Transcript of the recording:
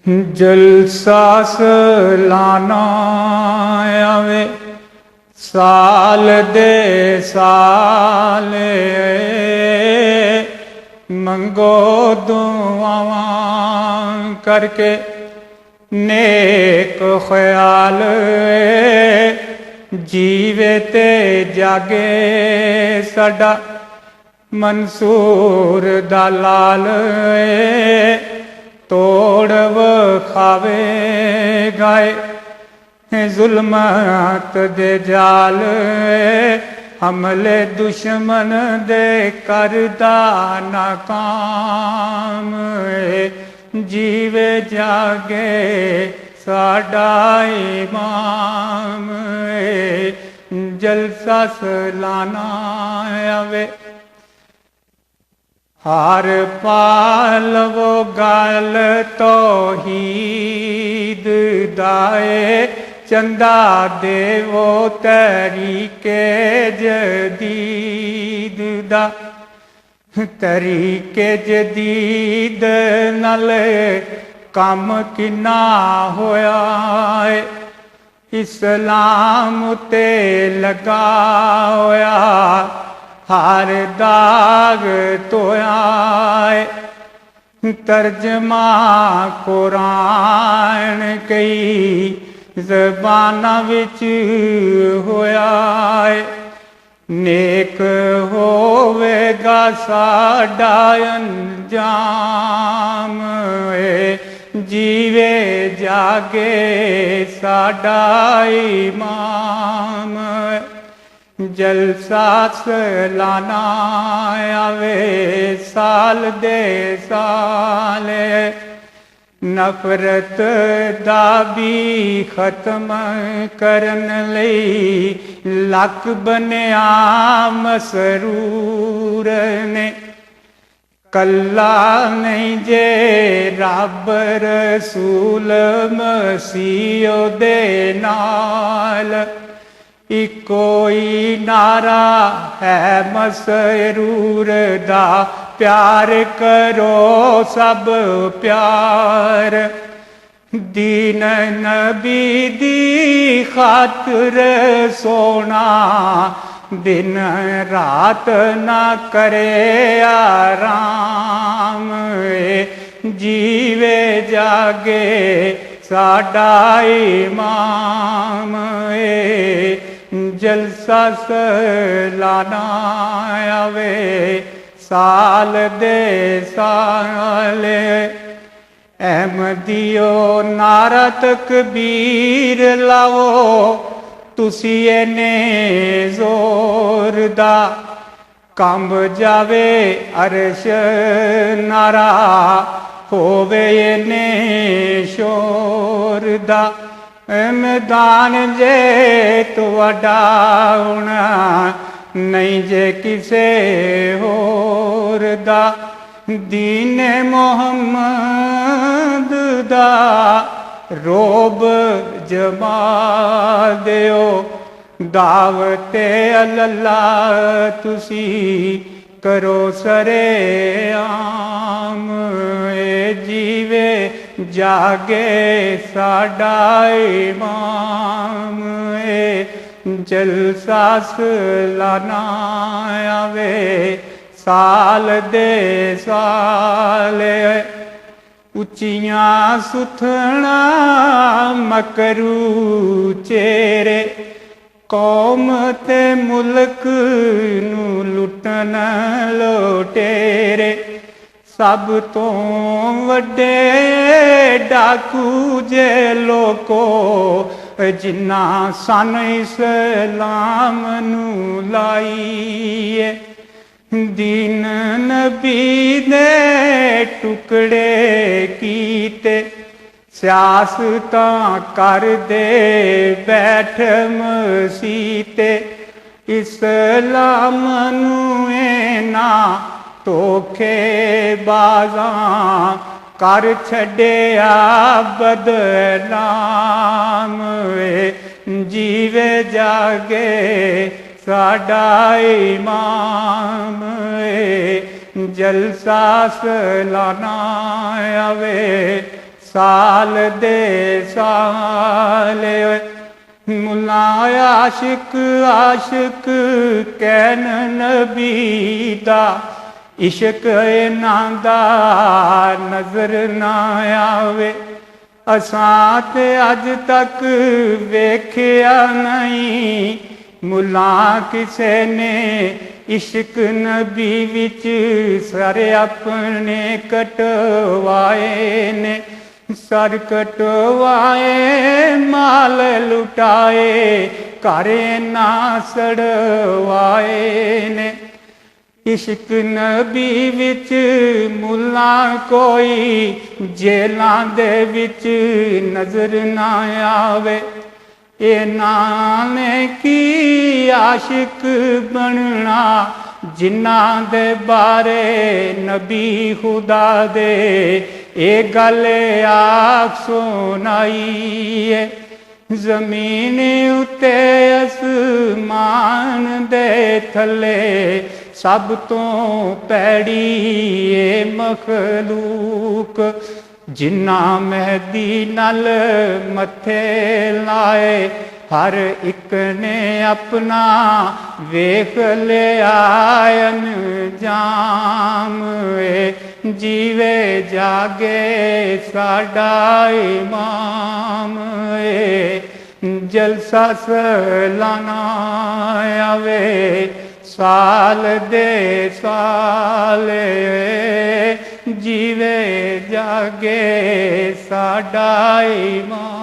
जलसा सालाना आवे साल दे साल मंगो दुआवां करके नेक ख्याल जीवे ते जागे साडा मंसूर दा लाल तोड़ वखावे गाए जुल्मत दे जाल हमले दुश्मन दे करदा नाकाम जीवे जागे साडा इमाम जलसा सालाना आवे हार पालवो गल तौहीद दाए चंदा देवो तरीके जदीद दा तरीके जदीद नल कम किन्ना होया इस्लाम ते लगा होया हर दाग तोया तर्जमा कुरान कई ज़बाना विच होया नेक होवेगा साडा अंजाम जीवे जागे साडा इमाम जलसा सालाना आवे साल दे साल नफरत दा भी खत्म करन लई लक बनिया मसरूर ने कल्ला नहीं जे रब रसूल मसीह दे नाल कोई नारा है मसरूर दा प्यार करो सब प्यार दीन नबी दी खातिर सोना दिन रात ना करे आराम जीवे जागे साडा इमाम जलसा सालाना आवे साल दे साल अहमदियो नारा तकबीर लाओ तुसी ने जोर दा कंब जावे अरश नारा होवे ने शोर दा मैदान जे तुहाडा होना नहीं जे किसे होर दा दीन मोहम्मद दा रोब जमा दियो दावते अल्लाह तुसी करो सरे आम जीवे जागे साडा इमाम जलसा सालाना आवे साल दे साल उचियां सुथना मकरू चेरे कौम ते मुल्क नू लुटन लोटेरे सब तो वड्डे डाकू जे लोको जिन्ना सन इस्लाम नू लाईए दीन नबी दे टुकड़े कीते सियासतां कर दे बैठ मसीते इस्लाम नू ना धोखे बाजां कर छड़िया बदनाम जीवे जागे साडा इमाम जलसा सालाना आवे साल दे साल मुला आशिक आशिक कैन नबी दा इश्क इन्हां दा नजर ना आवे। असां ते अज तक वेखिया नहीं मुला किसे ने इश्क नबी विच सारे अपने कटवाए ने। सर कटवाए माल लुटाए घर ना सड़वाए ने। इश्क नबी विच मुला कोई जेलां दे विच नजर ना आवे। इन्हां ने की आशिक बनना जिन्हां दे बारे नबी खुदा दे ए गल आख सुनाई है। जमीन उत्ते आसमान दे थले सब तो पैड़ी ए मखलूक। जिन्ना मेहदी नल मथे लाए हर एक ने अपना वेख लिया अंजाम। जीवे जागे साडा इमाम। जलसा सलाना आवे साल दे साल जीवे जागे साडा इमाम।